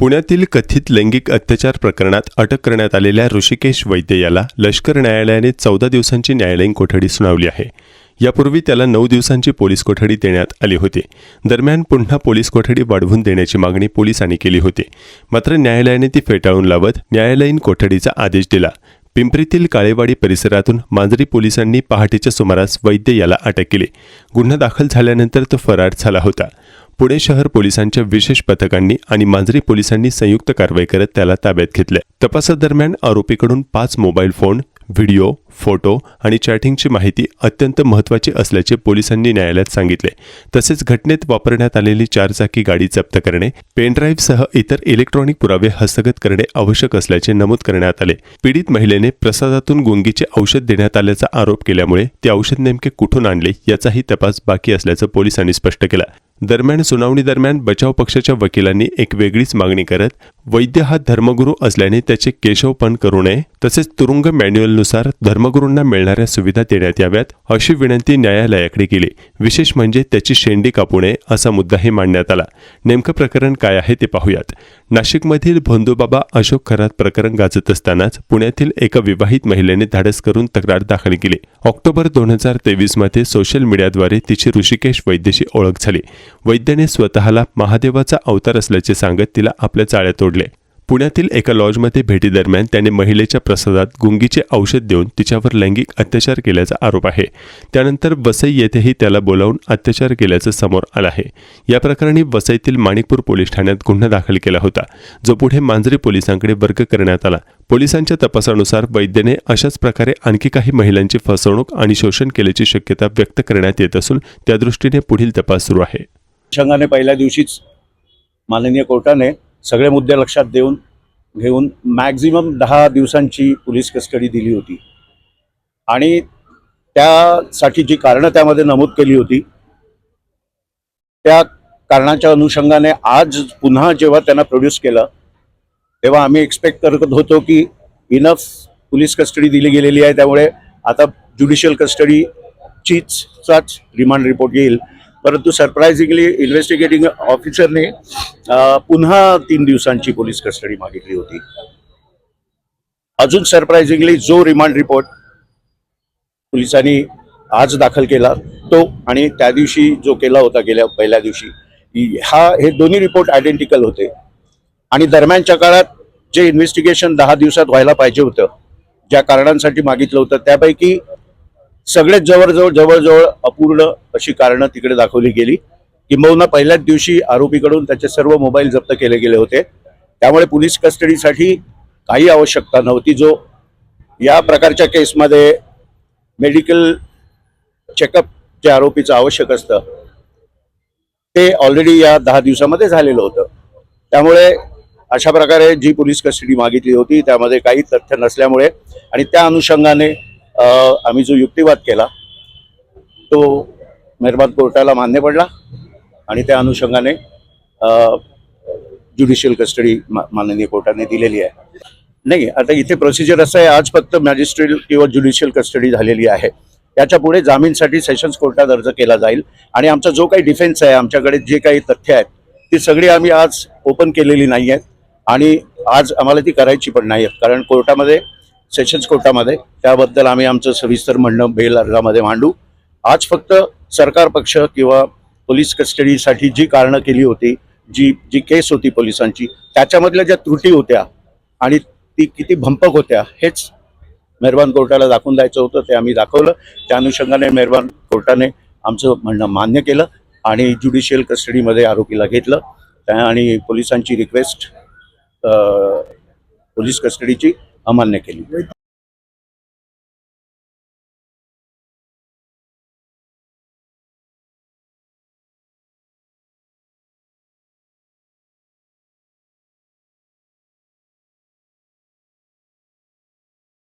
पुण्यातील कथित लैंगिक अत्याचार प्रकरणात अटक करण्यात आलेल्या ऋषिकेश वैद्य याला लष्कर न्यायालयाने 14 दिवसांची न्यायालयीन कोठडी सुनावली आहे। यापूर्वी त्याला 9 दिवसांची पोलीस कोठडी देण्यात आली होती। दरम्यान पुन्हा पोलीस कोठडी वाढवून देण्याची मागणी पोलिसांनी केली होती, मात्र न्यायालयाने ती फेटाळून लावत न्यायालयीन कोठडीचा आदेश दिला। पिंपरीतील काळेवाडी परिसरातून मांजरी पोलिसांनी पहाटेच्या सुमारास वैद्य याला अटक केली। गुन्हा दाखल झाल्यानंतर तो फरार झाला होता। पुणे शहर पोलिसांच्या विशेष पथकांनी आणि मांजरी पोलिसांनी संयुक्त कारवाई करत त्याला ताब्यात घेतले। तपासादरम्यान आरोपीकडून 5 मोबाईल फोन, व्हिडिओ, फोटो आणि चॅटिंगची माहिती अत्यंत महत्त्वाची असल्याचे पोलिसांनी न्यायालयात सांगितले। तसेच घटनेत वापरण्यात आलेली 4 चाकी गाडी जप्त करणे, पेनड्राईव्हसह इतर इलेक्ट्रॉनिक पुरावे हस्तगत करणे आवश्यक असल्याचे नमूद करण्यात आले। पीडित महिलेने प्रसादातून गुंगीचे औषध देण्यात आल्याचा आरोप केल्यामुळे ते औषध नेमके कुठून आणले याचाही तपास बाकी असल्याचं पोलिसांनी स्पष्ट केलं। दरम्यान सुनावणी दरम्यान बचाव पक्षाच्या वकिलांनी एक वेगळीच मागणी करत वैद्य हा धर्मगुरू असल्याने त्याचे केशवपण करू नये, तसेच तुरुंग मॅन्युअलनुसार धर्मगुरूंना मिळणाऱ्या सुविधा देण्यात याव्यात अशी विनंती न्यायालयाकडे केली। विशेष म्हणजे त्याची शेंडी कापू नये असा मुद्दाही मांडण्यात आला। नेमकं प्रकरण काय आहे ते पाहूयात। नाशिकमधील भोंदूबाबा अशोक खरात प्रकरण गाजत असतानाच पुण्यातील एका विवाहित महिलेने धाडस करून तक्रार दाखल केली। ऑक्टोबर 2023 मध्ये सोशल मीडियाद्वारे तिची ऋषिकेश वैद्यशी ओळख झाली। वैद्याने स्वतःला महादेवाचा अवतार असल्याचे सांगत तिला आपल्या चाळ्या तोडले। पुण्यातील एका लॉजमध्ये भेटीदरम्यान त्याने महिलेच्या प्रसादात गुंगीचे औषध देऊन तिच्यावर लैंगिक अत्याचार केल्याचा आरोप आहे। त्यानंतर वसई येथेही त्याला बोलावून अत्याचार केल्याचं समोर आलं आहे। या प्रकरणी वसईतील माणिकपूर पोलीस ठाण्यात गुन्हा दाखल केला होता, जो पुढे मांजरी पोलिसांकडे वर्ग करण्यात आला। पोलिसांच्या तपासानुसार वैद्यने अशाच प्रकारे आणखी काही महिलांची फसवणूक आणि शोषण केल्याची शक्यता व्यक्त करण्यात येत असून त्यादृष्टीने पुढील तपास सुरू आहे। अनुषंगाने पहिल्या दिवशीच माननीय कोर्टाने सगळे मुद्दे लक्षात घेऊन मॅक्झिमम 10 दिवसांची पोलीस कस्टडी दिली होती आणि त्यासाठी जी कारणं त्यामध्ये नमूद केली होती त्या कारणाच्या अनुषंगाने आज पुन्हा जेव्हा त्यांना प्रोड्यूस केलं तेव्हा आम्ही एक्सपेक्ट करत होतो की इनफ पोलीस कस्टडी दिली गेलेली आहे, त्यामुळे आता ज्युडिशियल कस्टडीचीच रिमांड रिपोर्ट येईल। परंतु सरप्राइजिंगली इन्व्हेस्टिगेटिंग ऑफिसरने पुन्हा 3 दिवसांची पोलीस कस्टडी मागितली होती। अजून सरप्राइजिंगली जो रिमांड रिपोर्ट पोलिसांनी आज दाखल केला तो आणि त्या दिवशी जो केला होता गेल्या पहिल्या दिवशी हे दोन्ही रिपोर्ट आयडेंटिकल होते आणि दरम्यानच्या काळात जे इन्व्हेस्टिगेशन 10 दिवसात व्हायला पाहिजे होतं, ज्या कारणांसाठी मागितलं होतं त्यापैकी सगळेच जवळजवळ अपूर्ण अशी कारणं तिकडे दाखवली गेली। किंबहुना पहिल्याच दिवशी आरोपीकडून त्याचे सर्व मोबाईल जप्त केले गेले होते, त्यामुळे पोलीस कस्टडीसाठी काही आवश्यकता नव्हती। जो या प्रकारच्या केसमध्ये मेडिकल चेकअप जे आरोपीचं आवश्यक असतं ते ऑलरेडी या 10 दिवसामध्ये झालेलं होतं। त्यामुळे अशा प्रकारे जी पोलीस कस्टडी मागितली होती त्यामध्ये काही तथ्य नसल्यामुळे आणि त्या अनुषंगाने आम्ही जो युक्तिवाद केला तो मेहरबान कोर्टाला मान्य पडला आणि त्या अनुषंगाने ज्युडिशियल कस्टडी माननीय कोर्टाने दिलेली आहे। नाही, आता इथे प्रोसिजर असं आहे, आज फक्त मॅजिस्ट्रेट किंवा ज्युडिशियल कस्टडी झालेली आहे। त्याच्या पुढे जामीनसाठी सेशन्स कोर्टात अर्ज केला जाईल आणि आमचा जो काही डिफेन्स आहे, आमच्याकडे जे काही तथ्य आहेत ती सगळी आम्ही आज ओपन केलेली नाही आहेत आणि आज आम्हाला ती करायची पण नाही आहेत, कारण कोर्टामध्ये सेशन्स कोर्टामध्ये त्याबद्दल आम्ही आमचं सविस्तर म्हणणं बेल अर्जामध्ये मांडू। आज फक्त सरकार पक्ष किंवा पोलीस कस्टडीसाठी जी कारणं केली होती, जी केस होती पोलिसांची, त्याच्यामधल्या ज्या त्रुटी होत्या आणि ती किती भंपक होत्या हेच मेहरबान कोर्टाला दाखवून द्यायचं होतं, ते आम्ही दाखवलं। त्या अनुषंगाने मेहरबान कोर्टाने आमचं म्हणणं मान्य केलं आणि ज्युडिशियल कस्टडीमध्ये आरोपीला घेतलं आणि पोलिसांची रिक्वेस्ट पोलीस कस्टडीची अमान्य केली।